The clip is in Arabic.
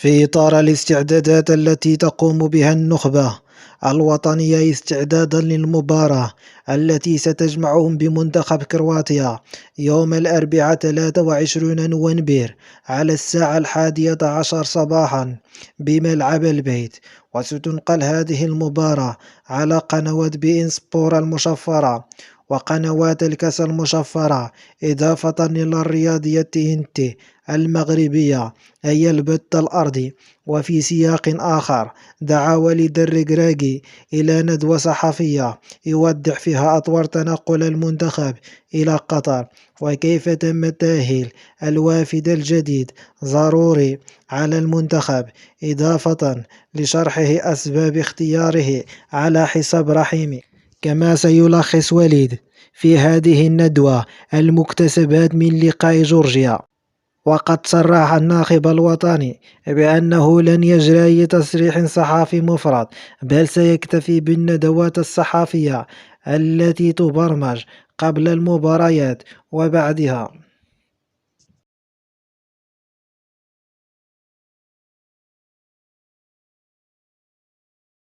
في إطار الاستعدادات التي تقوم بها النخبة الوطنية استعدادا للمباراة التي ستجمعهم بمنتخب كرواتيا يوم الأربعاء 23 نوفمبر على الساعة 11 صباحا بملعب البيت. وستنقل هذه المباراة على قنوات بي إن سبور المشفرة وقنوات الكأس المشفرة، إضافة إلى الرياضية TNT المغربية أي البث الأرضي. وفي سياق آخر، دعا والد الركراكي إلى ندوة صحفية يوضح فيها أطوار تنقل المنتخب إلى قطر وكيف تم تأهيل الوافد الجديد ضروري على المنتخب، إضافة لشرحه أسباب اختياره على حساب رحيمي. كما سيلخص وليد في هذه الندوة المكتسبات من لقاء جورجيا. وقد صرح الناخب الوطني بأنه لن يجري أي تصريح صحفي مفرط، بل سيكتفي بالندوات الصحفية التي تبرمج قبل المباريات وبعدها.